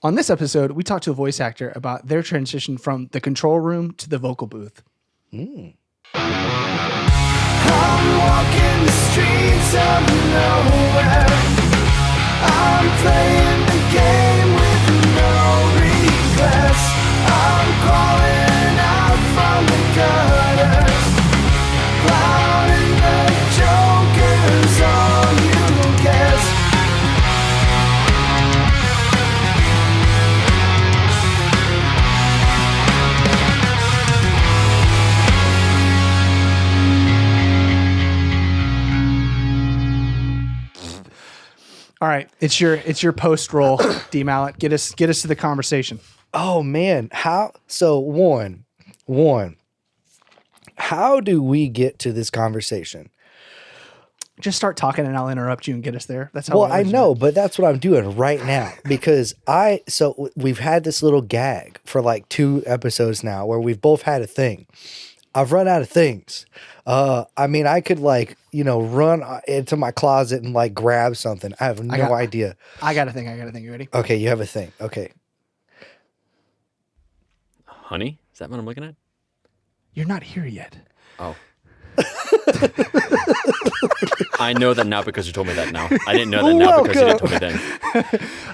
On this episode, we talked to a voice actor about their transition from the control room to the vocal booth. I'm walking the streets of nowhere. I'm playing the game with no regrets. I'm crawling out from the gutters. Cloud and the Joker's all you guess. All right, it's your post roll, D Mallett. Get us to the conversation. Oh man, how? So one, how do we get to this conversation? Just start talking and I'll interrupt you and get us there. That's how. Well, I know, but that's what I'm doing right now because we've had this little gag for like 2 episodes now where we've both had a thing. I've run out of things. I mean, I could run into my closet and like grab something. I have no idea. I got a thing. You ready? Okay, you have a thing. Okay. Honey? Is that what I'm looking at? You're not here yet. Oh. I know that now because you told me that now. I didn't know that now because you didn't tell me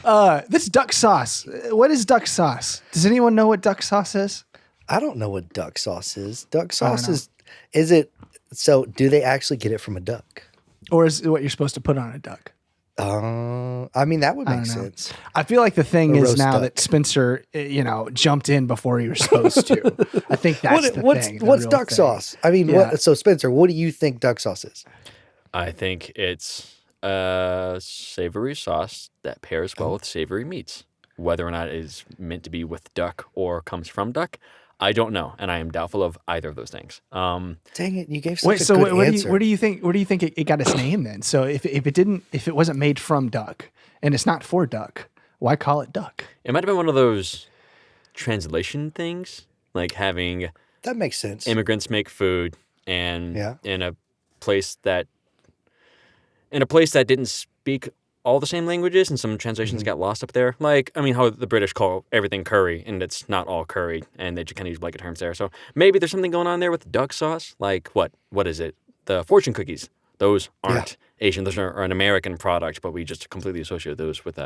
then. This duck sauce. What is duck sauce? Does anyone know what duck sauce is? I don't know what duck sauce is. Duck sauce is it, so do they actually get it from a duck? Or is it what you're supposed to put on a duck? I mean, that would make sense. I feel like the thing is now duck. that Spencer, jumped in before he was supposed to. I think that's the thing. What's duck sauce? I mean, so Spencer, what do you think duck sauce is? I think it's a savory sauce that pairs well with savory meats. Whether or not it is meant to be with duck or comes from duck, I don't know, and I am doubtful of either of those things. Dang it, you gave such a good answer. Where do you think it got its name then? So if it wasn't made from duck and it's not for duck, why call it duck? It might have been one of those translation things, like having that makes sense. Immigrants make food and in a place that didn't speak all the same languages, and some translations got lost up there. Like, I mean, how the British call everything curry, and it's not all curry, and they just kind of use blanket terms there. So maybe there's something going on there with duck sauce. Like, what is it? The fortune cookies. Those aren't Asian. Those are an American product, but we just completely associate those with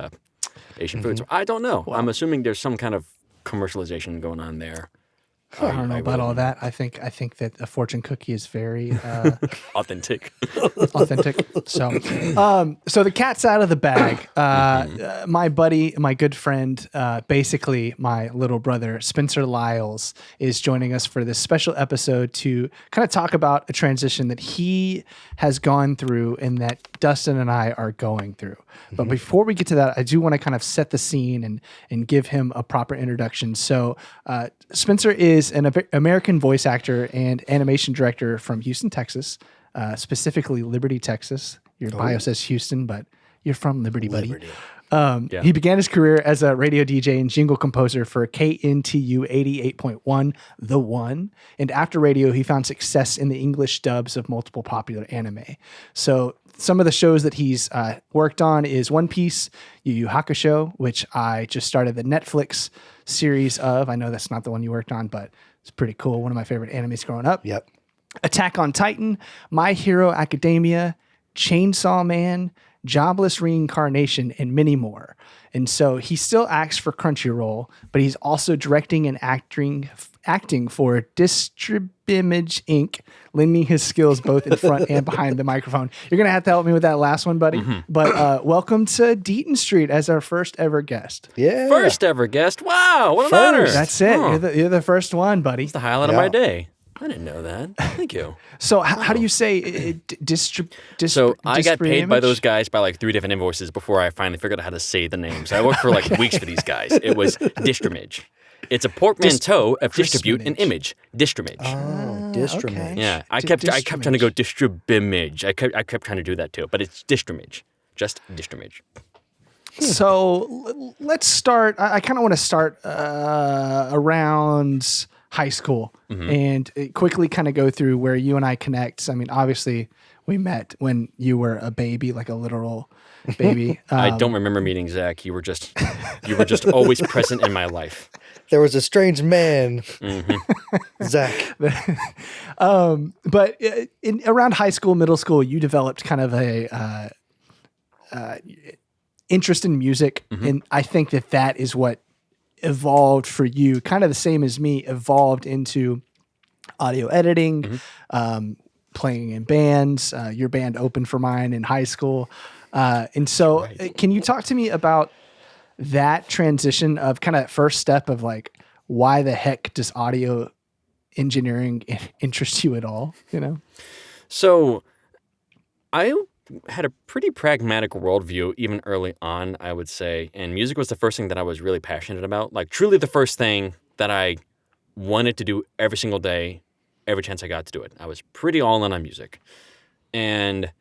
Asian food. So I don't know. Well, I'm assuming there's some kind of commercialization going on there. I don't know about all that. I think that a fortune cookie is very authentic. So the cat's out of the bag. My buddy, my good friend, basically my little brother, Spencer Liles, is joining us for this special episode to kind of talk about a transition that he has gone through and that Dustin and I are going through. But before we get to that, I do want to kind of set the scene and give him a proper introduction. So Spencer is an American voice actor and animation director from Houston, Texas, specifically Liberty, Texas. Your bio says Houston, but you're from Liberty, buddy. He began his career as a radio DJ and jingle composer for KNTU 88.1, The One. And after radio, he found success in the English dubs of multiple popular anime. So some of the shows that he's worked on is One Piece, Yu Yu Hakusho, which I just started the Netflix series of. I know that's not the one you worked on, but it's pretty cool. One of my favorite animes growing up. Yep. Attack on Titan, My Hero Academia, Chainsaw Man, Jobless Reincarnation, and many more. And so he still acts for Crunchyroll, but he's also directing and acting for Distribimage Inc., lending his skills both in front and behind the microphone. You're going to have to help me with that last one, buddy. But welcome to Deaton Street as our first ever guest. Yeah. First ever guest. Wow, what an honor. That's it. You're the first one, buddy. It's the highlight of my day. I didn't know that. Thank you. So how do you say So I got paid by those guys by like 3 different invoices before I finally figured out how to say the names. I worked for like weeks for these guys. It was Distrimage. It's a portmanteau of distribute and image. Distrimage. Oh, Distrimage. Okay. Yeah, I kept trying to go Distribimage. I kept trying to do that too, but it's Distrimage. Just Distrimage. So let's start. I kind of want to start around high school and quickly kind of go through where you and I connect. I mean, obviously we met when you were a baby, like a literal baby. I don't remember meeting Zach. You were just always present in my life. There was a strange man, Zach. But around high school, middle school, you developed kind of a interest in music, and I think that is what evolved for you, kind of the same as me, evolved into audio editing, playing in bands. Your band opened for mine in high school. And so can you talk to me about that transition of kind of first step of like, why the heck does audio engineering interest you at all? You know? So I had a pretty pragmatic worldview even early on, I would say. And music was the first thing that I was really passionate about. Like truly the first thing that I wanted to do every single day, every chance I got to do it. I was pretty all in on music. And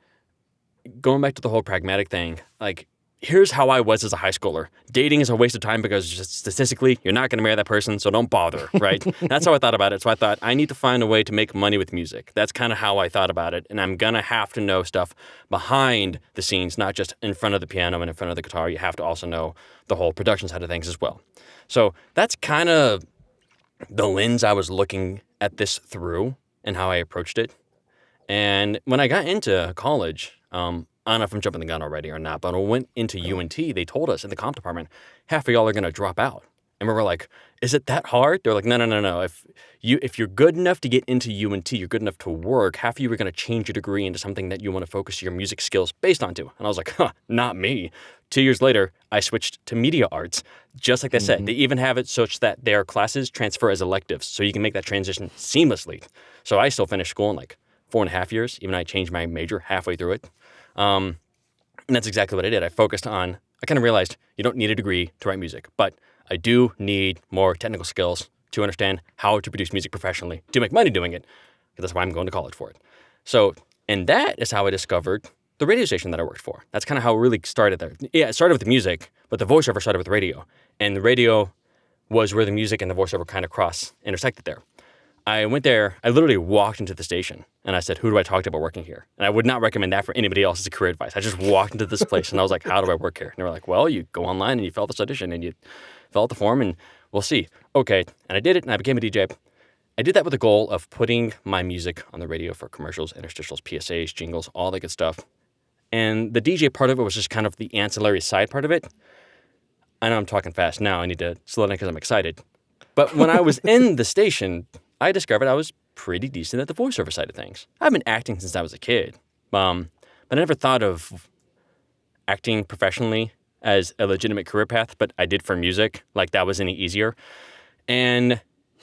going back to the whole pragmatic thing, like here's how I was as a high schooler. Dating is a waste of time because just statistically, you're not going to marry that person, so don't bother, right? That's how I thought about it. So I thought, I need to find a way to make money with music. That's kind of how I thought about it. And I'm going to have to know stuff behind the scenes, not just in front of the piano and in front of the guitar. You have to also know the whole production side of things as well. So that's kind of the lens I was looking at this through and how I approached it. And when I got into college, I don't know if I'm jumping the gun already or not, but when I went into UNT, they told us in the comp department, half of y'all are going to drop out. And we were like, is it that hard? They're like, no. If you're good enough to get into UNT, you're good enough to work, half of you are going to change your degree into something that you want to focus your music skills based onto. And I was like, not me. 2 years later, I switched to media arts, just like they said. They even have it such that their classes transfer as electives, so you can make that transition seamlessly. So I still finished school in like 4.5 years, even though I changed my major halfway through it. And that's exactly what I did. I kind of realized you don't need a degree to write music, but I do need more technical skills to understand how to produce music professionally, to make money doing it, because that's why I'm going to college for it. So, and that is how I discovered the radio station that I worked for. That's kind of how it really started there. Yeah, it started with the music, but the voiceover started with radio. And the radio was where the music and the voiceover kind of intersected there. I went there, I literally walked into the station and I said, who do I talk to about working here? And I would not recommend that for anybody else as a career advice. I just walked into this place and I was like, how do I work here? And they were like, well, you go online and you fill out this audition and you fill out the form and we'll see. Okay. And I did it and I became a DJ. I did that with the goal of putting my music on the radio for commercials, interstitials, PSAs, jingles, all that good stuff. And the DJ part of it was just kind of the ancillary side part of it. I know I'm talking fast now. I need to slow down because I'm excited. But when I was in the station, I discovered I was pretty decent at the voiceover side of things. I've been acting since I was a kid, but I never thought of acting professionally as a legitimate career path, but I did for music, like that was any easier. And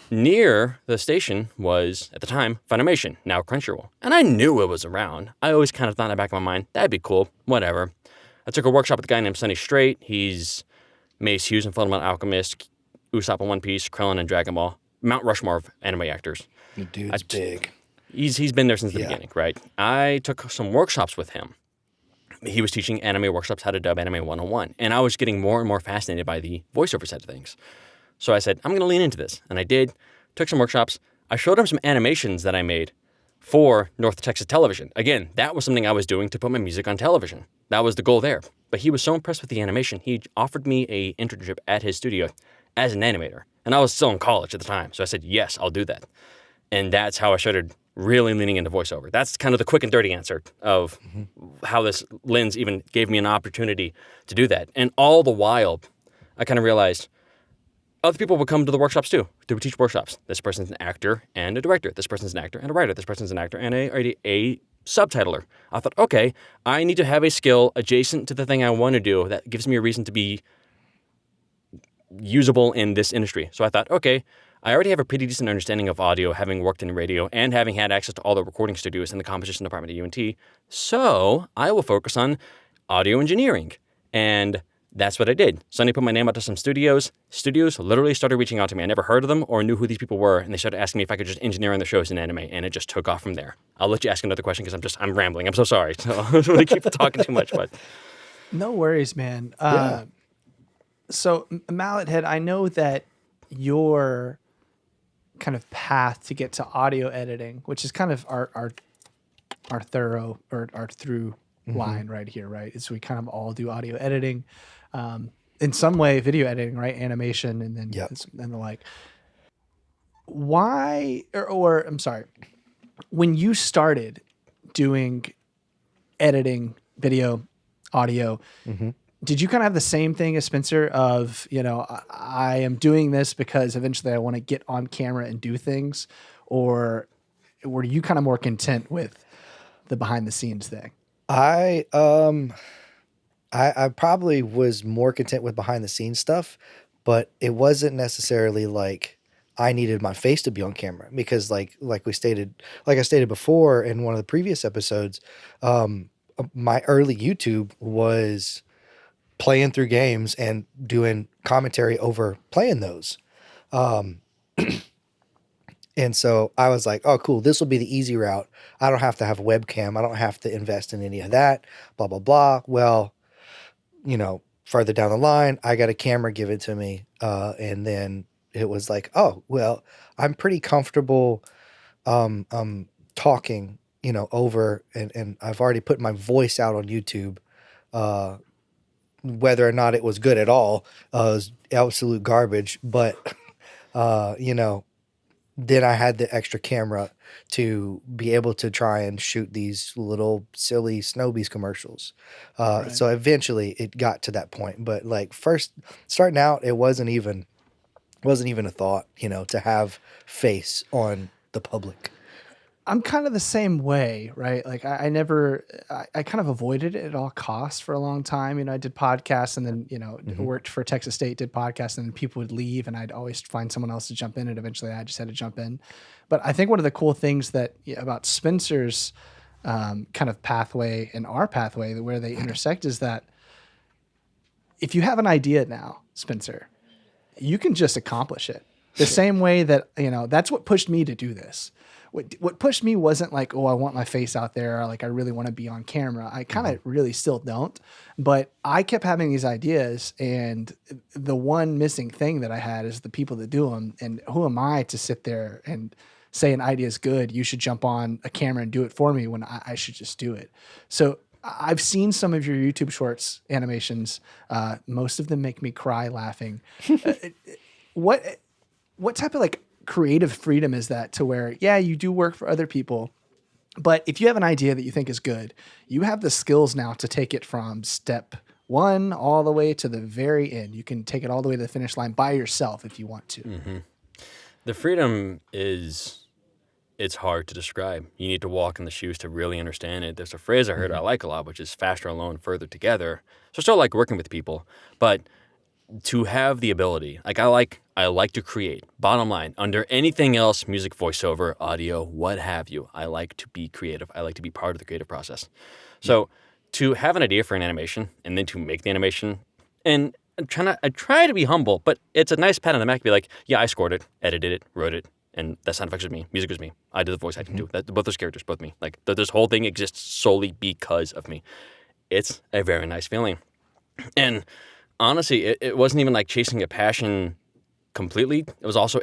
near the station was, at the time, Funimation, now Crunchyroll. And I knew it was around. I always kind of thought in the back of my mind, that'd be cool, whatever. I took a workshop with a guy named Sonny Strait. He's Mace Hughes in Fullmetal Alchemist, Usopp in One Piece, Krillin in Dragon Ball. Mount Rushmore of anime actors. The dude's big. He's been there since the beginning, right? I took some workshops with him. He was teaching anime workshops, how to dub anime 101. And I was getting more and more fascinated by the voiceover side of things. So I said, I'm going to lean into this. And I did. Took some workshops. I showed him some animations that I made for North Texas Television. Again, that was something I was doing to put my music on television. That was the goal there. But he was so impressed with the animation, he offered me an internship at his studio as an animator. And I was still in college at the time. So I said, yes, I'll do that. And that's how I started really leaning into voiceover. That's kind of the quick and dirty answer of how this lens even gave me an opportunity to do that. And all the while, I kind of realized other people would come to the workshops too. They would teach workshops. This person's an actor and a director. This person's an actor and a writer. This person's an actor and a subtitler. I thought, okay, I need to have a skill adjacent to the thing I want to do that gives me a reason to be usable in this industry. So I thought, okay, I already have a pretty decent understanding of audio, having worked in radio and having had access to all the recording studios in the composition department at UNT. So I will focus on audio engineering. And that's what I did. Sonny put my name out to some studios. Studios literally started reaching out to me. I never heard of them or knew who these people were. And they started asking me if I could just engineer on the shows in anime. And it just took off from there. I'll let you ask another question because I'm rambling. I'm so sorry. So I don't want to keep talking too much, but. No worries, man. So Mallett Head, I know that your kind of path to get to audio editing, which is kind of our thorough or our through line right here, right? Is we kind of all do audio editing, in some way, video editing, right? Animation, and then and the like. Why, or I'm sorry, when you started doing editing, video, audio, did you kind of have the same thing as Spencer of, I am doing this because eventually I want to get on camera and do things, or were you kind of more content with the behind the scenes thing? I probably was more content with behind the scenes stuff, but it wasn't necessarily like I needed my face to be on camera, because like I stated before in one of the previous episodes, my early YouTube was playing through games and doing commentary over playing those. And so I was like, oh, cool, this will be the easy route. I don't have to have a webcam. I don't have to invest in any of that, blah, blah, blah. Well, further down the line, I got a camera given to me. And then it was like, oh, well, I'm pretty comfortable talking, over, and I've already put my voice out on YouTube. Whether or not it was good at all, was absolute garbage. But, then I had the extra camera to be able to try and shoot these little silly Snobies commercials. So eventually it got to that point. But like first starting out, it wasn't even a thought, to have face on the public. I'm kind of the same way, right? Like I kind of avoided it at all costs for a long time. I did podcasts and then, worked for Texas State, did podcasts, and then people would leave and I'd always find someone else to jump in. And eventually I just had to jump in. But I think one of the cool things about Spencer's kind of pathway and our pathway, where they intersect, is that if you have an idea now, Spencer, you can just accomplish it the same way that, that's what pushed me to do this. What pushed me wasn't like, oh, I want my face out there, or like I really want to be on camera. I kind of really still don't, but I kept having these ideas, and the one missing thing that I had is the people that do them. And who am I to sit there and say an idea is good? You should jump on a camera and do it for me, when I should just do it. So I've seen some of your YouTube shorts animations. Most of them make me cry laughing. What type of like creative freedom is that, to where, you do work for other people, but if you have an idea that you think is good, you have the skills now to take it from step one all the way to the very end. You can take it all the way to the finish line by yourself if you want to. Mm-hmm. The freedom it's hard to describe. You need to walk in the shoes to really understand it. There's a phrase I heard I like a lot, which is faster alone, further together. So I still like working with people, but to have the ability, like I like to create. Bottom line, under anything else, music, voiceover, audio, what have you, I like to be creative. I like to be part of the creative process. So to have an idea for an animation and then to make the animation, and I try to be humble, but it's a nice pat on the back to be like, yeah, I scored it, edited it, wrote it, and that sound effects was me. Music was me. I did the voice acting too. Both those characters, both me. Like this whole thing exists solely because of me. It's a very nice feeling. And honestly, it wasn't even like chasing a passion completely. It was also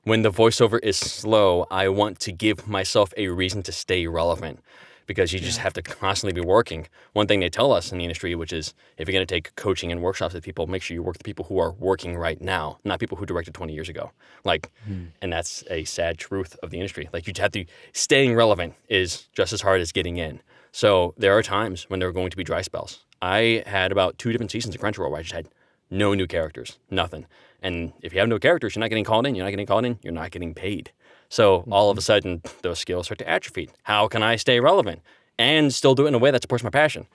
when the voiceover is slow, I want to give myself a reason to stay relevant, because you just have to constantly be working. One thing they tell us in the industry, which is if you're going to take coaching and workshops with people, make sure you work with people who are working right now, not people who directed 20 years ago. And that's a sad truth of the industry. Like, you have to, staying relevant is just as hard as getting in. So there are times when there are going to be dry spells. I had about 2 different seasons of Crunchyroll where I just had no new characters, nothing. And if you have no characters, you're not getting called in, you're not getting paid. So all of a sudden, those skills start to atrophy. How can I stay relevant and still do it in a way that supports my passion?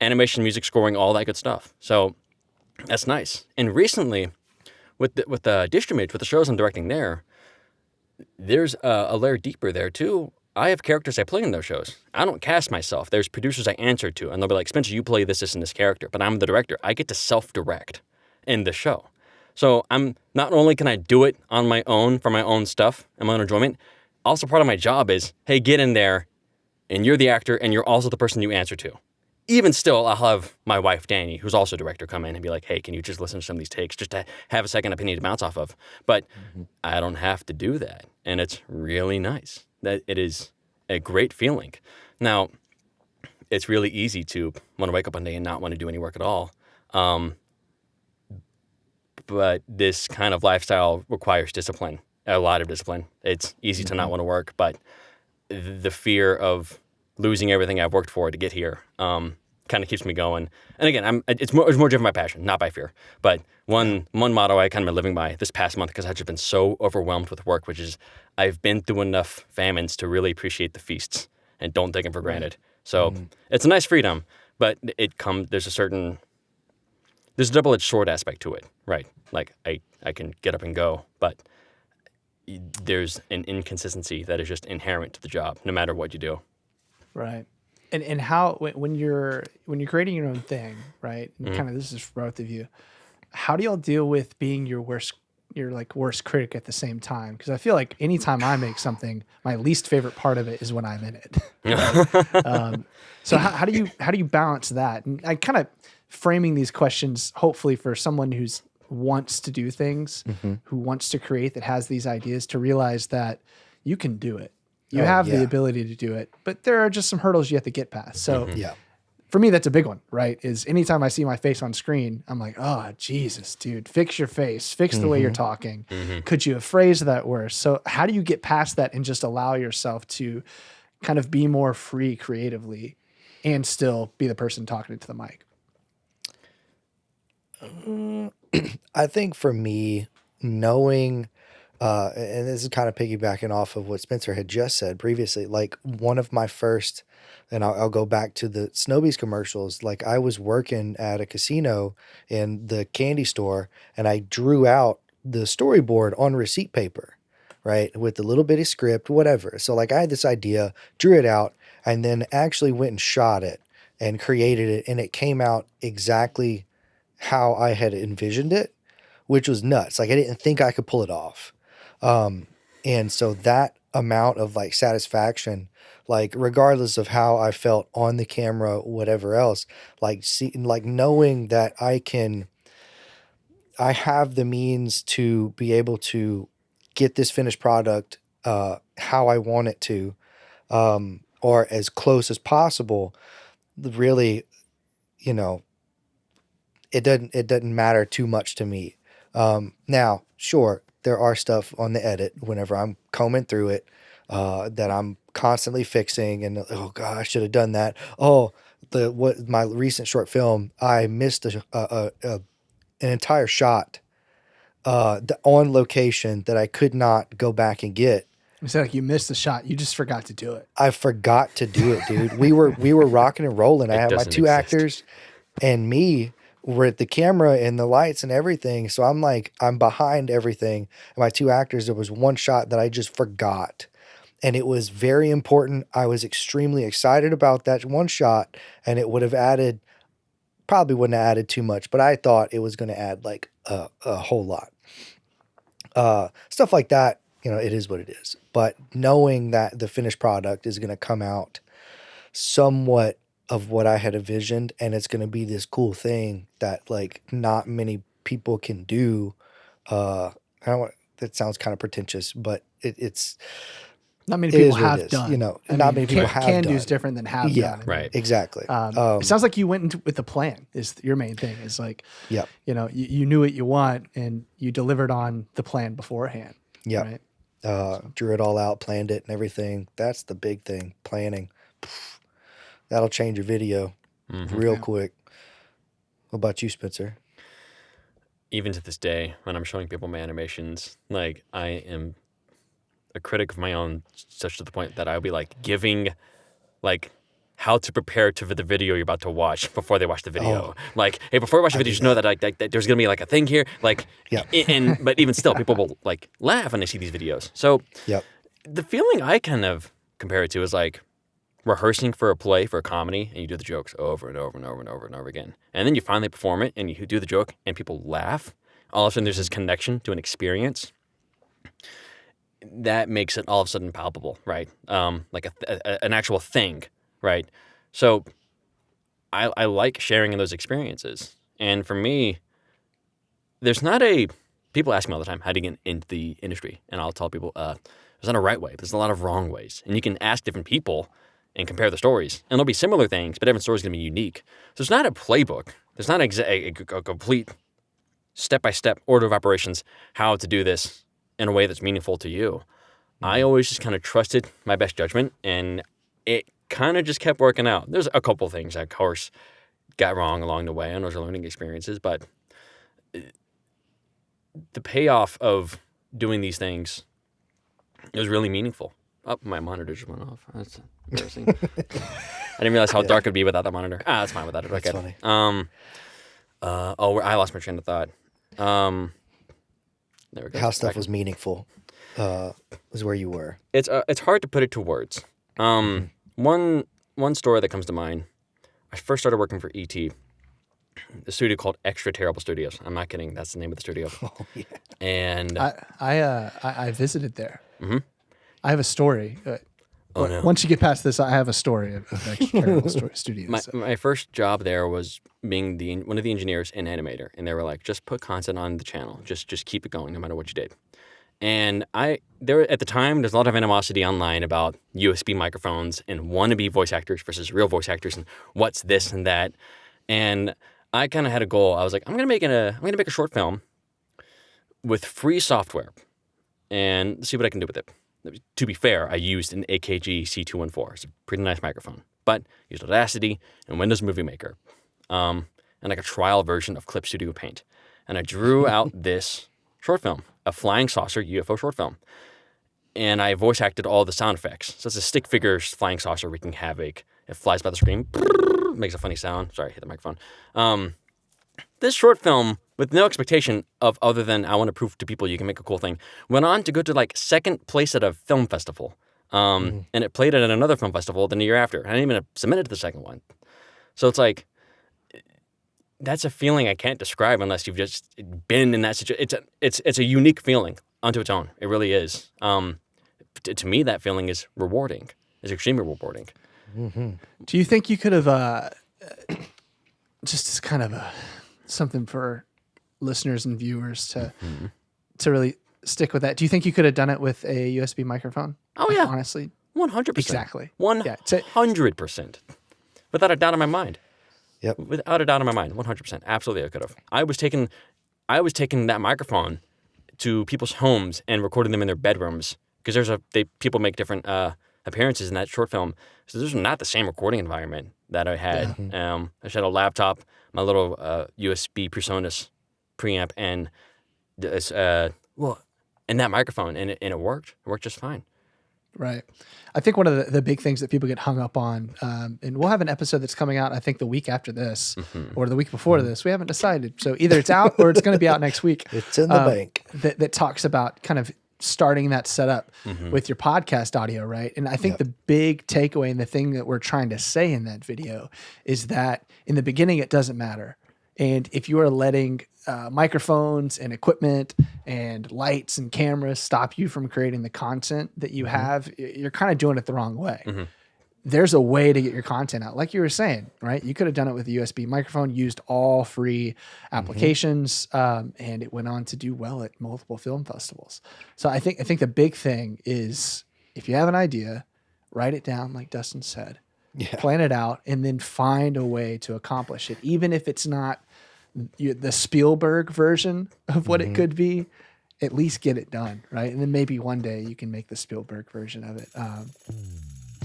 Animation, music, scoring, all that good stuff. So that's nice. And recently, with Distrimage, with the shows I'm directing there's a layer deeper there too. I have characters I play in those shows. I don't cast myself. There's producers I answer to, and they'll be like, Spencer, you play this, and this character, but I'm the director. I get to self-direct in the show. So I'm not only can I do it on my own for my own stuff and my own enjoyment, also part of my job is, hey, get in there, and you're the actor, and you're also the person you answer to. Even still, I'll have my wife, Danny, who's also a director, come in and be like, hey, can you just listen to some of these takes just to have a second opinion to bounce off of? But I don't have to do that, and it's really nice. That it is a great feeling. Now, it's really easy to want to wake up one day and not want to do any work at all. But this kind of lifestyle requires discipline, a lot of discipline. It's easy to not want to work, but the fear of losing everything I've worked for to get here kind of keeps me going. And again, it's more driven by passion, not by fear. But one motto I kind of been living by this past month, because I've just been so overwhelmed with work, which is I've been through enough famines to really appreciate the feasts and don't take them for granted. So it's a nice freedom, but there's a double-edged sword aspect to it, right? Like I can get up and go, but there's an inconsistency that is just inherent to the job, no matter what you do. Right. And how when you're creating your own thing, right? And kind of this is for both of you. How do y'all deal with being your worst critic at the same time? Because I feel like anytime I make something, my least favorite part of it is when I'm in it. Right? So how do you balance that? And I kind of framing these questions hopefully for someone who's wants to do things, who wants to create, that has these ideas, to realize that you can do it. You have the ability to do it, but there are just some hurdles you have to get past. So for me, that's a big one, right? Is anytime I see my face on screen, I'm like, oh, Jesus, dude, fix your face, fix the way you're talking. Could you have phrased that worse? So how do you get past that and just allow yourself to kind of be more free creatively and still be the person talking into the mic? I think for me, knowing, and this is kind of piggybacking off of what Spencer had just said previously, like one of my first, and I'll go back to the Snobies commercials. Like I was working at a casino in the candy store, and I drew out the storyboard on receipt paper, right? With the little bitty script, whatever. So like I had this idea, drew it out, and then actually went and shot it and created it. And it came out exactly how I had envisioned it, which was nuts. Like I didn't think I could pull it off. And so that amount of like satisfaction, like regardless of how I felt on the camera, whatever else, like knowing that I have the means to be able to get this finished product, how I want it to, or as close as possible, really, it doesn't matter too much to me. Now, sure, there are stuff on the edit whenever I'm combing through it that I'm constantly fixing, and oh god, I should have done that. Oh, my recent short film, I missed an entire shot on location that I could not go back and get. It's like you missed the shot. You just forgot to do it. I forgot to do it, dude. We were rocking and rolling. I had my two actors and me. We're at the camera and the lights and everything. So I'm behind everything. And my two actors, there was one shot that I just forgot. And it was very important. I was extremely excited about that one shot. And it probably wouldn't have added too much, but I thought it was going to add like a whole lot. Stuff like that, it is what it is. But knowing that the finished product is going to come out somewhat of what I had envisioned, and it's going to be this cool thing that like not many people can do. That sounds kind of pretentious, but it's not many people have done. Not many people have done. Can do is different than have done. Right. Exactly. It sounds like you went with the plan. Is your main thing? Is like, you knew what you want and you delivered on the plan beforehand. Yeah. Right? Drew it all out, planned it, and everything. That's the big thing. Planning. That'll change your video real quick. What about you, Spencer? Even to this day, when I'm showing people my animations, like I am a critic of my own, such to the point that I'll be like giving like how to prepare for the video you're about to watch before they watch the video. Like, hey, before you watch the video, just know that like there's gonna be like a thing here. Like, but even still, people will like laugh when they see these videos. So the feeling I kind of compare it to is like rehearsing for a play, for a comedy, and you do the jokes over and over and over and over and over again. And then you finally perform it, and you do the joke, and people laugh. All of a sudden, there's this connection to an experience. That makes it all of a sudden palpable, right? Like an actual thing, right? So I like sharing in those experiences. And for me, there's not people ask me all the time, how do you get into the industry? And I'll tell people, there's not a right way. There's a lot of wrong ways. And you can ask different people, and compare the stories. And there'll be similar things, but every story's going to be unique. So it's not a playbook. There's not a complete step-by-step order of operations how to do this in a way that's meaningful to you. I always just kind of trusted my best judgment, and it kind of just kept working out. There's a couple things I, of course, got wrong along the way, and those are learning experiences, but the payoff of doing these things was really meaningful. Oh, my monitor just went off. That's embarrassing. I didn't realize how dark it'd be without that monitor. That's fine without it. That's Okay. funny. I lost my train of thought. There we go. How stuff was meaningful was where you were. It's hard to put it to words. One story that comes to mind. I first started working for ET, the studio called Extra Terrible Studios. I'm not kidding. That's the name of the studio. Oh, yeah. And I visited there. Mhm. I have a story. Oh, no. Once you get past this, I have a story of Extra Terrible Studios. My first job there was being one of the engineers and animator, and they were like, just put content on the channel. Just keep it going no matter what you did. And there at the time, there's a lot of animosity online about USB microphones and wannabe voice actors versus real voice actors and what's this and that. And I kind of had a goal. I was like, I'm gonna make a short film with free software and see what I can do with it. To be fair, I used an AKG C214. It's a pretty nice microphone, but used Audacity and Windows Movie Maker, and like a trial version of Clip Studio Paint. And I drew out this short film, a flying saucer UFO short film. And I voice acted all the sound effects. So it's a stick figure flying saucer wreaking havoc. It flies by the screen, makes a funny sound. Sorry, I hit the microphone. This short film, with no expectation of other than I want to prove to people you can make a cool thing, went on to go to like second place at a film festival. And it played at another film festival the year after. I didn't even submit it to the second one. So it's like, that's a feeling I can't describe unless you've just been in that situation. It's a unique feeling unto its own. It really is. To me, that feeling is rewarding. It's extremely rewarding. Mm-hmm. Do you think you could have just as kind of something for listeners and viewers to really stick with that? Do you think you could have done it with a USB microphone? Oh yeah, honestly, 100%. Exactly. 100%. Without a doubt in my mind. Yep. Without a doubt in my mind, 100%. Absolutely, I could have. I was taking that microphone to people's homes and recording them in their bedrooms because people make different appearances in that short film. So there's not the same recording environment that I had. Yeah. I just had a laptop, my little USB PreSonus preamp, and and that microphone, and it worked. It worked just fine. Right. I think one of the big things that people get hung up on, and we'll have an episode that's coming out, I think, the week after this or the week before this. We haven't decided. So either it's out or it's going to be out next week. It's in the bank. That talks about kind of starting that setup with your podcast audio, right? And I think the big takeaway and the thing that we're trying to say in that video is that in the beginning, it doesn't matter. And if you are letting microphones and equipment and lights and cameras stop you from creating the content that you have, you're kind of doing it the wrong way. There's a way to get your content out. Like you were saying, right? You could have done it with a USB microphone, used all free applications, and it went on to do well at multiple film festivals. So I think the big thing is if you have an idea, write it down, like Dustin said, plan it out, and then find a way to accomplish it. Even if it's not the Spielberg version of what it could be, at least get it done, right? And then maybe one day you can make the Spielberg version of it.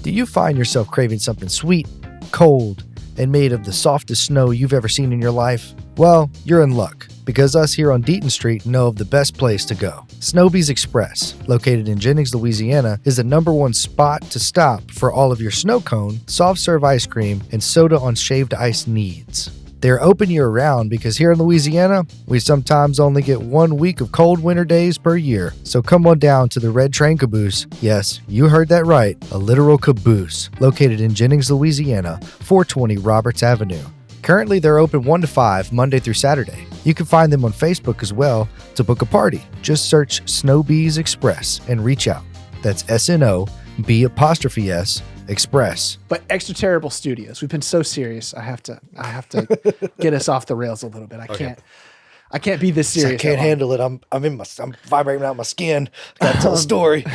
Do you find yourself craving something sweet, cold, and made of the softest snow you've ever seen in your life? Well, you're in luck, because us here on Deaton Street know of the best place to go. Snowbees Express, located in Jennings, Louisiana, is the #1 spot to stop for all of your snow cone, soft serve ice cream, and soda on shaved ice needs. They're open year-round because here in Louisiana, we sometimes only get 1 week of cold winter days per year. So come on down to the Red Train Caboose. Yes, you heard that right, a literal caboose, located in Jennings, Louisiana, 420 Roberts Avenue. Currently, they're open 1 to 5, Monday through Saturday. You can find them on Facebook as well to book a party. Just search Snowbees Express and reach out. That's SNOB''S Express. But Extra Terrible Studios. We've been so serious. I have to get us off the rails a little bit. I can't be this serious. I can't handle it. I'm vibrating out my skin. Gotta tell a story.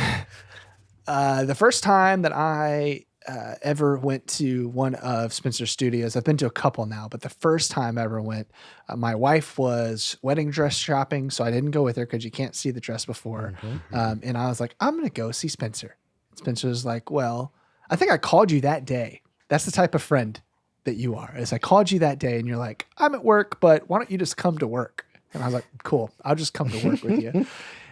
The first time that I ever went to one of Spencer's studios, I've been to a couple now, but the first time I ever went, my wife was wedding dress shopping, so I didn't go with her because you can't see the dress before. And I was like, I'm going to go see Spencer. Spencer was like, well, I think I called you that day. That's the type of friend that you are. Is I called you that day and you're like, I'm at work, but why don't you just come to work? And I was like, cool, I'll just come to work with you.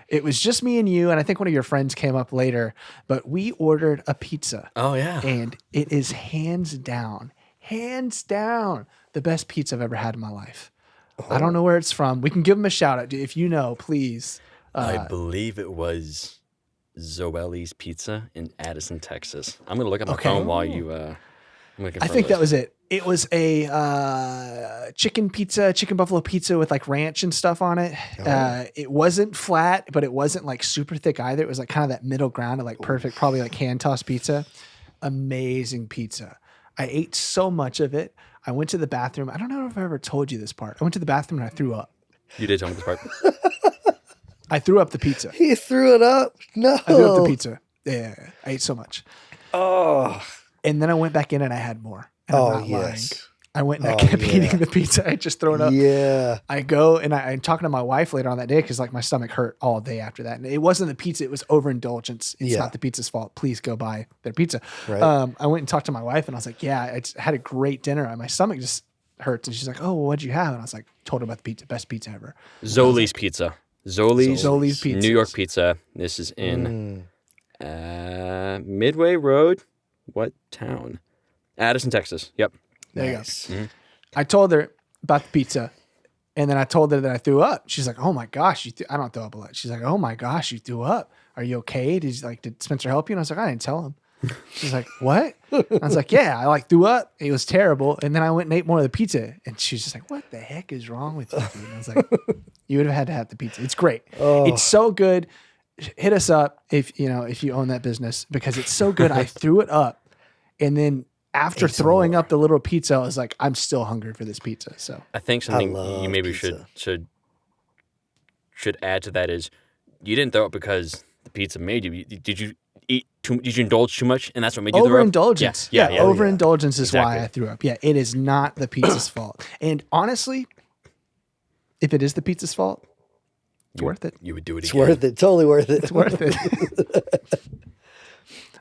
It was just me and you, and I think one of your friends came up later, but we ordered a pizza. Oh, yeah. And it is hands down, the best pizza I've ever had in my life. I don't know where it's from. We can give them a shout out. If you know, please. I believe it was Zoelli's Pizza in Addison, Texas. I'm going to look at my phone while you... I think that was it. It was a chicken buffalo pizza with like ranch and stuff on it. It wasn't flat, but it wasn't like super thick either. It was like kind of that middle ground of like perfect, probably like hand tossed pizza. Amazing pizza. I ate so much of it. I went to the bathroom. I don't know if I ever told you this part. I went to the bathroom and I threw up. You did tell me this part. I threw up the pizza. He threw it up? No. I threw up the pizza. Yeah. I ate so much. Oh. And then I went back in and I had more. And I'm not lying. I went and I kept eating the pizza. I just thrown up. Yeah. I go and I'm talking to my wife later on that day because like my stomach hurt all day after that. And it wasn't the pizza. It was overindulgence. It's not the pizza's fault. Please go buy their pizza. Right. I went and talked to my wife and I was like, yeah, I just had a great dinner. And my stomach just hurts. And she's like, oh, well, what'd you have? And I was like, told her about the pizza. Best pizza ever. Zoli's Pizza. Zoli's Pizza. New York Pizza. This is in Midway Road. What town? Addison, Texas. Yep. There you go. Mm-hmm. I told her about the pizza, and then I told her that I threw up. She's like, "Oh my gosh, I don't throw up a lot." She's like, "Oh my gosh, you threw up. Are you okay? Did Spencer help you?" And I was like, "I didn't tell him." She's like, "What?" I was like, "Yeah, I like threw up. It was terrible." And then I went and ate more of the pizza, and she's just like, "What the heck is wrong with you?" Dude? And I was like, "You would have had to have the pizza. It's great. It's so good. Hit us up if you own that business because it's so good." I threw it up, and then. After throwing up the little pizza, I was like, I'm still hungry for this pizza. So I think something you maybe pizza. should add to that is you didn't throw up because the pizza made you. Did you eat too? Did you indulge too much, and that's what made you throw up? Overindulgence. Yeah, overindulgence is exactly. why I threw up. Yeah, it is not the pizza's fault. And honestly, if it is the pizza's fault, it's worth it. You would do it. It's worth it. Totally worth it. It's worth it.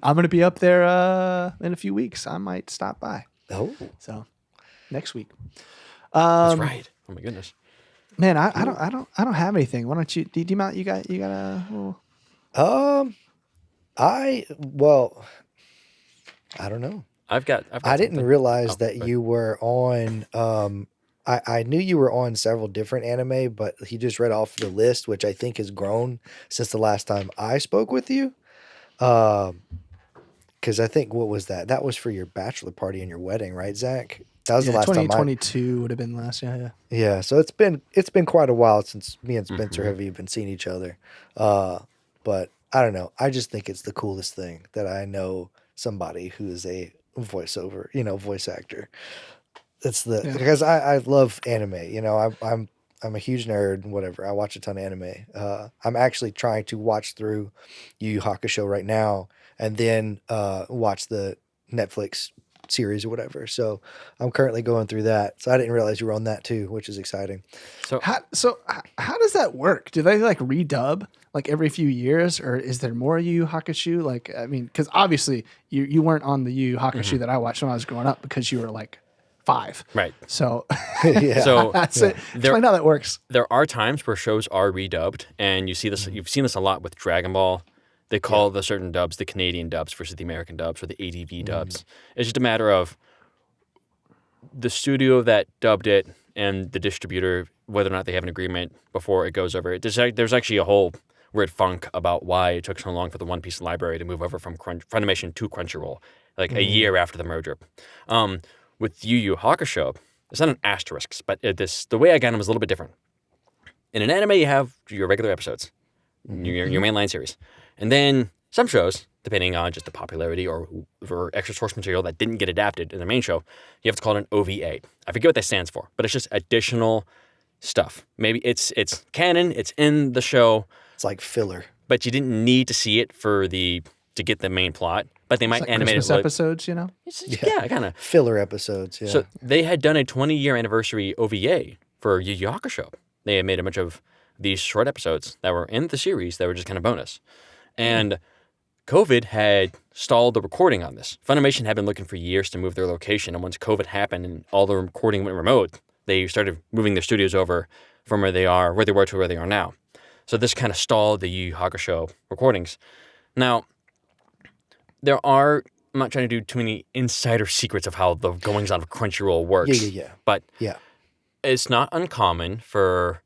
I'm going to be up there in a few weeks. I might stop by. Oh, so next week. That's right. Oh my goodness, man. I don't have anything. Why don't you? Do you Mount? You got a little... I don't know. I've got I didn't something. realize that you were on. I knew you were on several different anime, but he just read off the list, which I think has grown since the last time I spoke with you. Because I think, what was that? That was for your bachelor party and your wedding, right, Zach? That was the last time. 2022 would have been the last. Yeah. Yeah. So it's been quite a while since me and Spencer have even seen each other. But I don't know. I just think it's the coolest thing that I know somebody who is a voice actor. Because I love anime. I'm a huge nerd. Whatever. I watch a ton of anime. I'm actually trying to watch through Yu Yu Hakusho right now, and then watch the Netflix series or whatever. So I'm currently going through that. So I didn't realize you were on that too, which is exciting. So how does that work? Do they like redub like every few years, or is there more Yu Yu Hakusho? Like, I mean, because obviously you weren't on the Yu Yu Hakusho that I watched when I was growing up because you were like 5. Right. So Yeah. So that's it. Explain how that works. there are times where shows are redubbed, and you see this. You've seen this a lot with Dragon Ball. They call the certain dubs the Canadian dubs versus the American dubs or the ADV dubs. It's just a matter of the studio that dubbed it and the distributor, whether or not they have an agreement before it goes over. There's actually a whole weird funk about why it took so long for the One Piece library to move over from Funimation to Crunchyroll, like a year after the merger. With Yu Yu Hakusho, it's not an asterisk, but the way I got them is a little bit different. In an anime, you have your regular episodes, your mainline series. And then some shows, depending on just the popularity or extra source material that didn't get adapted in the main show, you have to call it an OVA. I forget what that stands for, but it's just additional stuff. Maybe it's canon, it's in the show. It's like filler. But you didn't need to see it to get the main plot. but they might Like animate Christmas it. episodes, you know? Yeah, kind of. Filler episodes. Yeah. So they had done a 20-year anniversary OVA for Yu Yu Hakusho. They had made a bunch of these short episodes that were in the series that were just kind of bonus. And COVID had stalled the recording on this. Funimation had been looking for years to move their location, and once COVID happened and all the recording went remote, they started moving their studios over from where they were to where they are now. So this kind of stalled the Yu Yu Hakusho recordings. Now, I'm not trying to do too many insider secrets of how the goings-on of Crunchyroll works. Yeah. But Yeah. it's not uncommon for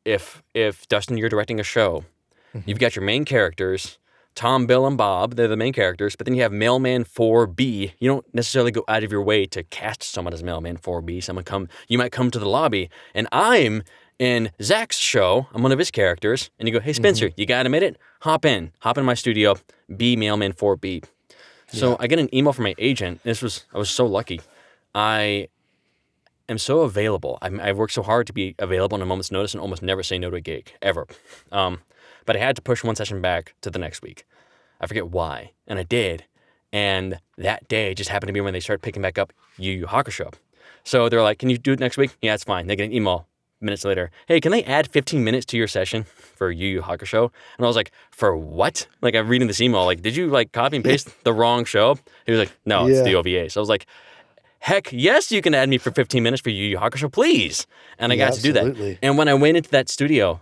if Dustin, you're directing a show, you've got your main characters, Tom, Bill, and Bob, they're the main characters, but then you have Mailman 4B. You don't necessarily go out of your way to cast someone as Mailman 4B. You might come to the lobby, and I'm in Zach's show. I'm one of his characters, and you go, hey, Spencer, you got a minute? Hop in my studio, be Mailman 4B. So I get an email from my agent. I was so lucky. I am so available. I've worked so hard to be available on a moment's notice and almost never say no to a gig, ever. But I had to push one session back to the next week. I forget why, and I did. And that day just happened to be when they started picking back up Yu Yu Hakusho. So they're like, can you do it next week? Yeah, it's fine. They get an email minutes later. Hey, can they add 15 minutes to your session for Yu Yu Hakusho? And I was like, for what? Like, I'm reading this email. Like, did you like copy and paste the wrong show? He was like, no, it's the OVA. So I was like, heck, yes, you can add me for 15 minutes for Yu Yu Hakusho, please. And I got to do that. And when I went into that studio,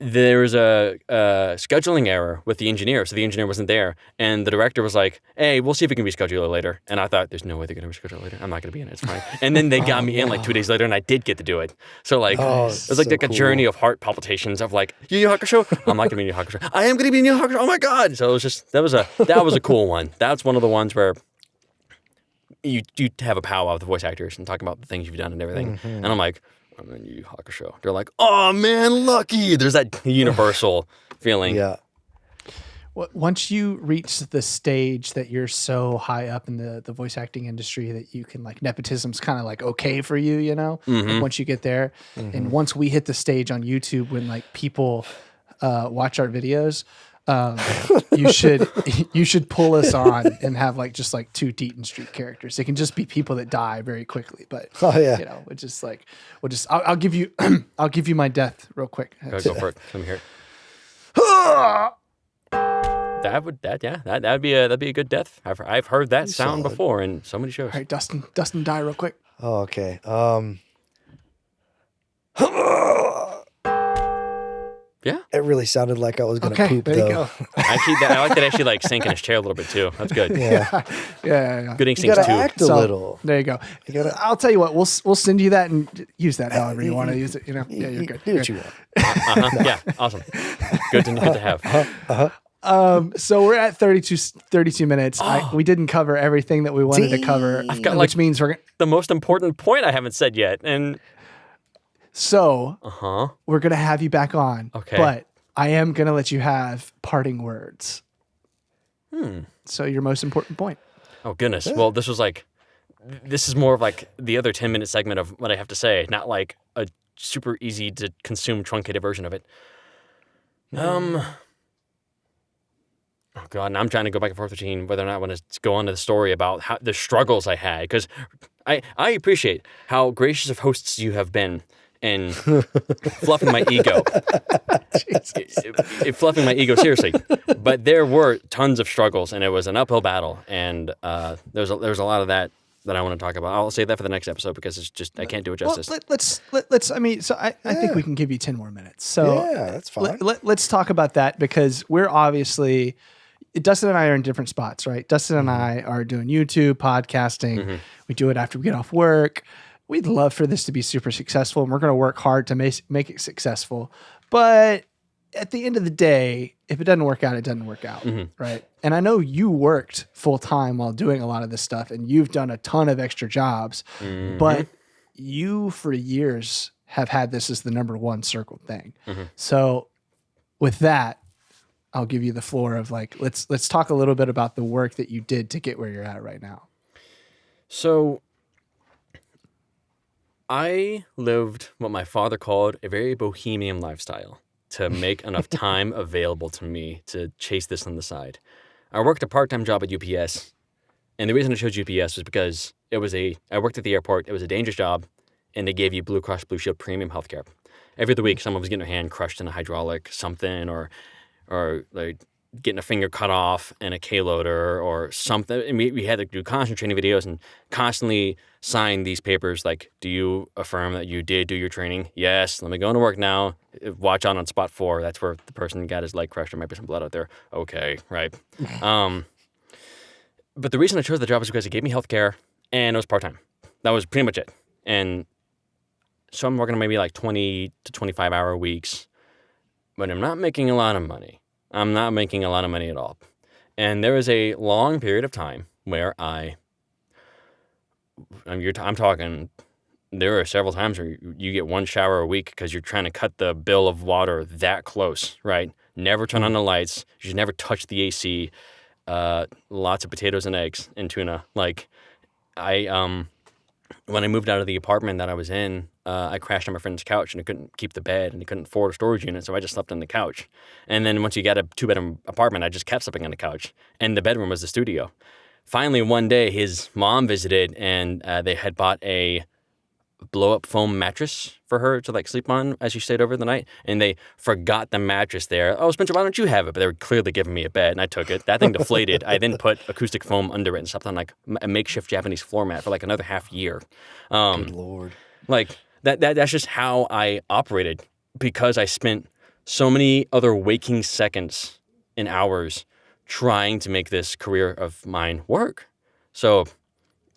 there was a scheduling error with the engineer, so the engineer wasn't there, and the director was like, hey, we'll see if we can reschedule it later. And I thought, there's no way they're going to reschedule it later. I'm not going to be in it. It's fine. And then they got me in like 2 days later, and I did get to do it. So like, it was like, a journey of heart palpitations of like, Yu Yu Hakusho? I'm not going to be in Yu Yu Hakusho. I am going to be in Yu Yu Hakusho. Oh my God. So it was just, that was a cool one. That's one of the ones where you have a powwow with the voice actors and talk about the things you've done and everything. And I'm like, I'm in Yu Yu Hakusho. They're like, oh man, lucky. There's that universal feeling. Yeah. Once you reach the stage that you're so high up in the voice acting industry that you can like nepotism's kind of like okay for you, you know, like once you get there. And once we hit the stage on YouTube when like people watch our videos, you should pull us on and have like just like 2 Deaton Street characters. It can just be people that die very quickly, but you know, it's just like I'll give you I'll give you my death real quick. Go for it. Let me hear it. That'd be a good death. I've heard that sound before in so many shows. All right, Dustin, die real quick. Oh, okay. Yeah, it really sounded like I was gonna poop. There though. you go. I like that actually like sank in his chair a little bit too. That's good. Yeah. Yeah. Good You instincts gotta too. act a little. There you go. I'll tell you what. We'll send you that and use that however you want to use it. You know. Yeah, you're good. Do what you want. Yeah, awesome. Good to have. So we're at 32 minutes. We didn't cover everything that we wanted to cover, I've got which means we're the most important point I haven't said yet, and so we're gonna have you back on. Okay. But I am gonna let you have parting words. So your most important point. Oh goodness. Well, this is more of like the other 10-minute segment of what I have to say, not like a super easy to consume truncated version of it. Oh God, now I'm trying to go back and forth between whether or not I want to go on to the story about how the struggles I had, because I appreciate how gracious of hosts you have been in fluffing my ego. Fluffing my ego seriously. But there were tons of struggles, and it was an uphill battle, and there's a lot of that I want to talk about. I'll save that for the next episode because it's just I can't do it justice. Well, let's. I mean, so I think we can give you 10 more minutes. So yeah, that's fine. Let's talk about that because we're obviously. Dustin and I are in different spots, right? Dustin and I are doing YouTube, podcasting. We do it after we get off work. We'd love for this to be super successful, and we're going to work hard to make it successful. But at the end of the day, if it doesn't work out, it doesn't work out, right? And I know you worked full time while doing a lot of this stuff, and you've done a ton of extra jobs, but you for years have had this as the number one circled thing. So with that, I'll give you the floor of like, let's talk a little bit about the work that you did to get where you're at right now. So I lived what my father called a very bohemian lifestyle to make enough time available to me to chase this on the side. I worked a part-time job at UPS, and the reason I chose UPS was because I worked at the airport. It was a dangerous job, and they gave you Blue Cross Blue Shield premium healthcare. Every other week, someone was getting their hand crushed in a hydraulic something, or like getting a finger cut off in a K-loader or something. And we had to do constant training videos and constantly sign these papers like, do you affirm that you did do your training? Yes. Let me go into work now. Watch out on spot 4. That's where the person got his leg crushed. There might be some blood out there. Okay, right. But the reason I chose the job was because it gave me health care and it was part-time. That was pretty much it. And so I'm working maybe like 20 to 25 hour weeks, but I'm not making a lot of money. I'm not making a lot of money at all. And there was a long period of time where I'm talking, there are several times where you get 1 shower a week because you're trying to cut the bill of water that close, right? Never turn on the lights. You should never touch the AC. Lots of potatoes and eggs and tuna. Like, when I moved out of the apartment that I was in, I crashed on my friend's couch and I couldn't keep the bed and he couldn't afford a storage unit, so I just slept on the couch. And then once you got a 2-bedroom apartment, I just kept sleeping on the couch. And the bedroom was the studio. Finally, one day, his mom visited and they had bought a blow-up foam mattress for her to like sleep on as she stayed over the night, and they forgot the mattress there. Oh, Spencer, why don't you have it? But they were clearly giving me a bed, and I took it. That thing deflated. I then put acoustic foam under it and slept on like a makeshift Japanese floor mat for like another half year. Good Lord. Like that's just how I operated, because I spent so many other waking seconds and hours trying to make this career of mine work. So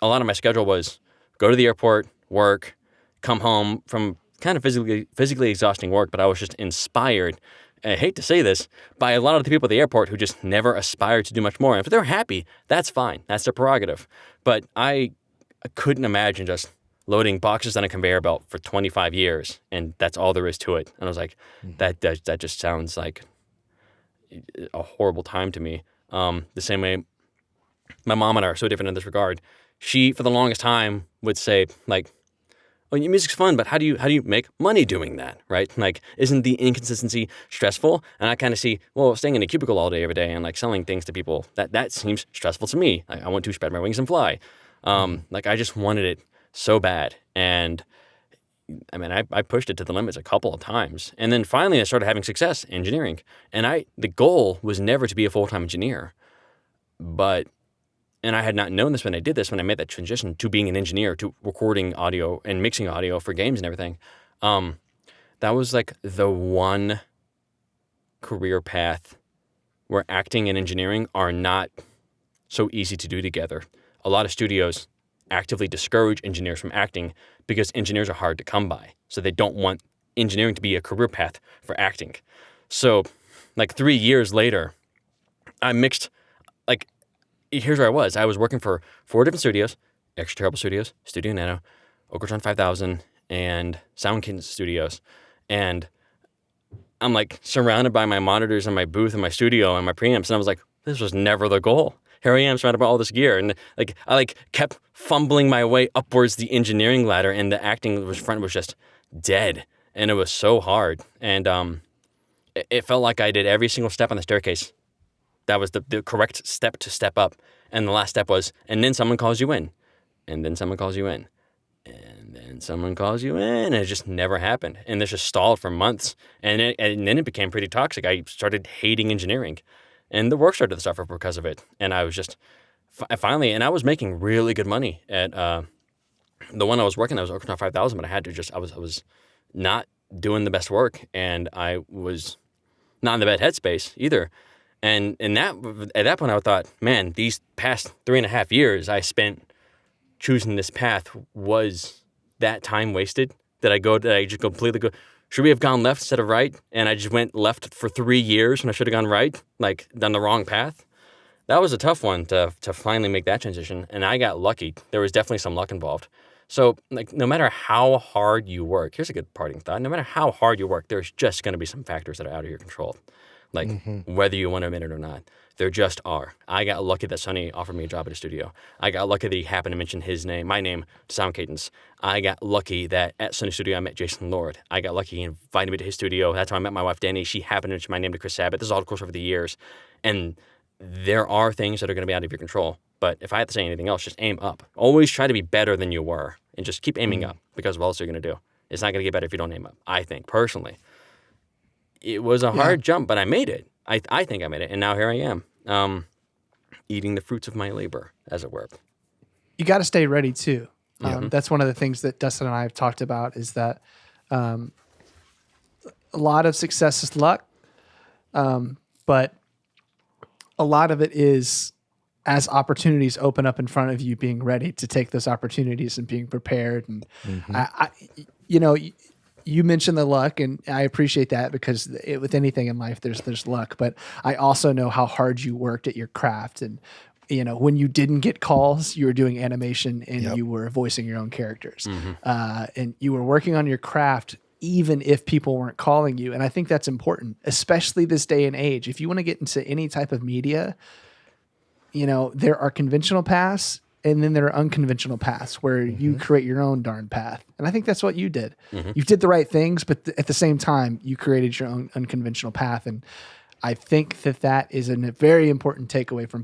a lot of my schedule was go to the airport, work, come home from kind of physically exhausting work, but I was just inspired, I hate to say this, by a lot of the people at the airport who just never aspired to do much more. And if they're happy, that's fine. That's their prerogative. But I couldn't imagine just loading boxes on a conveyor belt for 25 years, and that's all there is to it. And I was like, that just sounds like a horrible time to me. The same way my mom and I are so different in this regard. She, for the longest time, would say, like, oh, your music's fun, but how do you make money doing that, right? Like, isn't the inconsistency stressful? And I kind of see, well, staying in a cubicle all day, every day, and like selling things to people, that seems stressful to me. I want to spread my wings and fly. Like, I just wanted it so bad. And I mean, I pushed it to the limits a couple of times. And then finally I started having success in engineering. And the goal was never to be a full-time engineer. And I had not known this when I did this, when I made that transition to being an engineer, to recording audio and mixing audio for games and everything. That was like the one career path where acting and engineering are not so easy to do together. A lot of studios actively discourage engineers from acting because engineers are hard to come by. So they don't want engineering to be a career path for acting. So like 3 years later, I mixed, like, here's where I was. I was working for 4 different studios: Extra Terrible Studios, Studio Nano, Okratron 5000, and Sound Kittens Studios. And I'm like surrounded by my monitors and my booth and my studio and my preamps. And I was like, this was never the goal. Here I am surrounded by all this gear. And like, I kept fumbling my way upwards the engineering ladder, and the acting front was just dead. And it was so hard. And it felt like I did every single step on the staircase. That was the correct step to step up. And the last step was, and then someone calls you in. And then someone calls you in. And then someone calls you in. And it just never happened. And this just stalled for months. And then it became pretty toxic. I started hating engineering. And the work started to suffer because of it. And I was just, finally, and I was making really good money at the one I was working at. Was Okratron 5000, but I was not doing the best work. And I was not in the best headspace either. And at that point, I thought, man, these past 3.5 years I spent choosing this path, was that time wasted? Did I just completely go, should we have gone left instead of right? And I just went left for 3 years when I should have gone right, like done the wrong path. That was a tough one to finally make that transition. And I got lucky. There was definitely some luck involved. So like, no matter how hard you work, here's a good parting thought. No matter how hard you work, there's just going to be some factors that are out of your control. Like, whether you want to admit it or not, there just are. I got lucky that Sonny offered me a job at a studio. I got lucky that he happened to mention my name, to Sound Cadence. I got lucky that at Sonny Studio I met Jason Lord. I got lucky he invited me to his studio. That's how I met my wife, Danny. She happened to mention my name to Chris Sabat. This is all, of course, over the years. And there are things that are going to be out of your control. But if I have to say anything else, just aim up. Always try to be better than you were, and just keep aiming up, because what else are you going to do? It's not going to get better if you don't aim up, I think, personally. It was a hard jump, but I made it. I think I made it, and now here I am, eating the fruits of my labor, as it were. You got to stay ready, too. That's one of the things that Dustin and I have talked about, is that a lot of success is luck, but a lot of it is, as opportunities open up in front of you, being ready to take those opportunities and being prepared. And you mentioned the luck, and I appreciate that, because with anything in life, there's luck. But I also know how hard you worked at your craft, and when you didn't get calls, you were doing animation and you were voicing your own characters, and you were working on your craft even if people weren't calling you. And I think that's important, especially this day and age. If you want to get into any type of media, there are conventional paths, and then there are unconventional paths where you create your own darn path. And I think that's what you did. You did the right things, but at the same time, you created your own unconventional path. And I think that is a very important takeaway for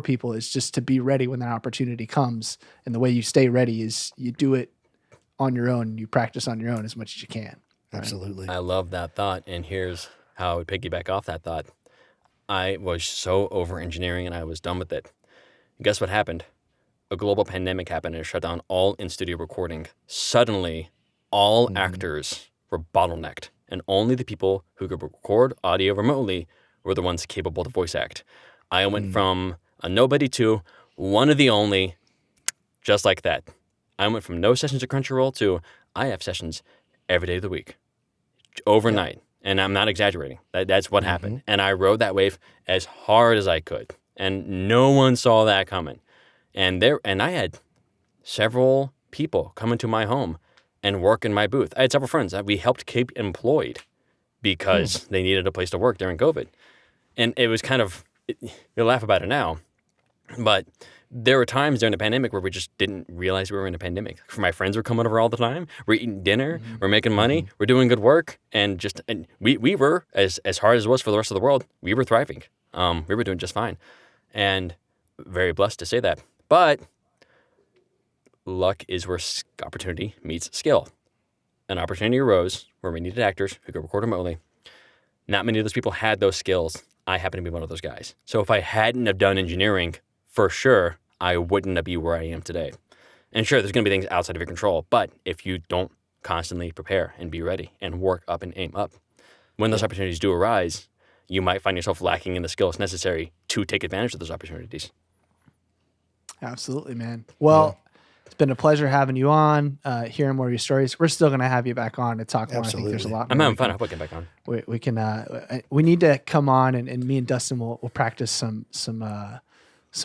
people, is just to be ready when that opportunity comes. And the way you stay ready is you do it on your own. You practice on your own as much as you can. Right? Absolutely. I love that thought, and here's how I would piggyback off that thought. I was so over engineering, and I was done with it. Guess what happened? A global pandemic happened, and it shut down all in-studio recording. Suddenly, all actors were bottlenecked, and only the people who could record audio remotely were the ones capable to voice act. I went from a nobody to one of the only, just like that. I went from no sessions at Crunchyroll to I have sessions every day of the week, overnight. And I'm not exaggerating. That's what happened. And I rode that wave as hard as I could. And no one saw that coming. And I had several people come into my home and work in my booth. I had several friends that we helped keep employed because they needed a place to work during COVID. And it was kind of, you'll laugh about it now, but there were times during the pandemic where we just didn't realize we were in a pandemic. My friends were coming over all the time. We're eating dinner. We're making money. We're doing good work. And we were, as hard as it was for the rest of the world, we were thriving. We were doing just fine. And very blessed to say that. But luck is where opportunity meets skill. An opportunity arose where we needed actors who could record remotely. Not many of those people had those skills. I happen to be one of those guys. So if I hadn't have done engineering, for sure, I wouldn't be where I am today. And sure, there's going to be things outside of your control, but if you don't constantly prepare and be ready and work up and aim up, when those opportunities do arise, you might find yourself lacking in the skills necessary to take advantage of those opportunities. Absolutely, man. Well, it's been a pleasure having you on, hearing more of your stories. We're still going to have you back on to talk more. I think there's a lot more. I'm having fun. I hope I get back on. We can. We need to come on, and me and Dustin will practice some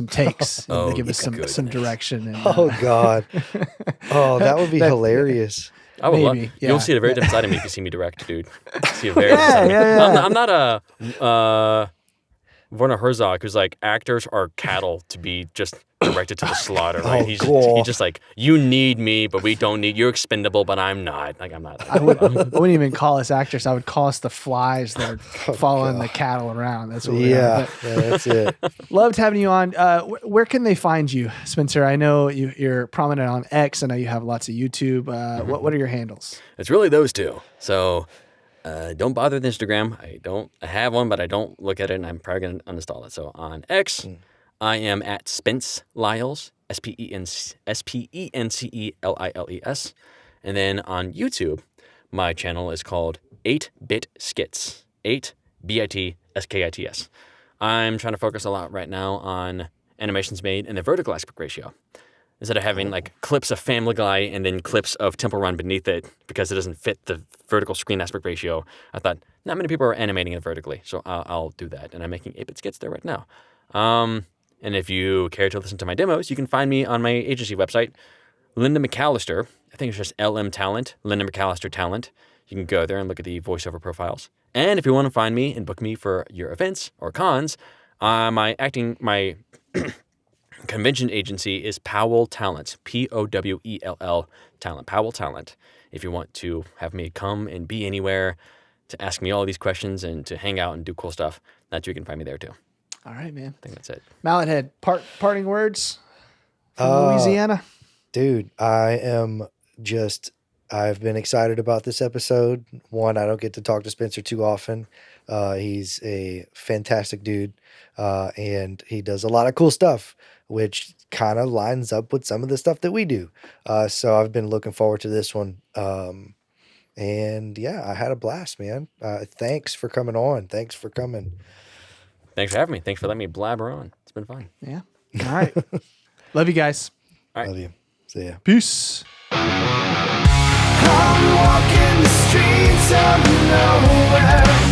takes and give us some direction. And, oh God. Oh, that would be hilarious. I would love. You'll see a very different side of me if you see me direct, dude. See a very different side of me. I'm not a Werner Herzog who's like, actors are cattle to be just directed to the slaughter, right? He's just like, you need me, but we don't need, you're expendable, but I'm not. Like, I'm not. I wouldn't even call us actors. I would call us the flies that are following the cattle around. That's what we are. Yeah, that's it. Loved having you on. Where can they find you, Spencer? I know you're prominent on X. I know you have lots of YouTube. What are your handles? It's really those two. So don't bother with Instagram. I have one, but I don't look at it, and I'm probably going to uninstall it. So on X, I am at Spence Liles, SPENCELILES. And then on YouTube, my channel is called 8-Bit Skits, 8-BIT-SKITS. I'm trying to focus a lot right now on animations made in the vertical aspect ratio. Instead of having like clips of Family Guy and then clips of Temple Run beneath it because it doesn't fit the vertical screen aspect ratio, I thought not many people are animating it vertically, so I'll do that. And I'm making 8-Bit Skits there right now. And if you care to listen to my demos, you can find me on my agency website, Linda McAllister. I think it's just LM Talent, Linda McAllister Talent. You can go there and look at the voiceover profiles. And if you want to find me and book me for your events or cons, my convention agency is Powell Talent, Powell Talent, Powell Talent. If you want to have me come and be anywhere to ask me all these questions and to hang out and do cool stuff, that's where you can find me there too. All right, man. I think that's it. Mallett Head, parting words from Louisiana. Dude, I've been excited about this episode. One, I don't get to talk to Spencer too often. He's a fantastic dude, and he does a lot of cool stuff, which kind of lines up with some of the stuff that we do. So I've been looking forward to this one. And yeah, I had a blast, man. Thanks for coming on. Thanks for coming. Thanks for having me. Thanks for letting me blabber on. It's been fun. Yeah. All right. Love you guys. All right. Love you. See ya. Peace. I'm walking the streets of nowhere.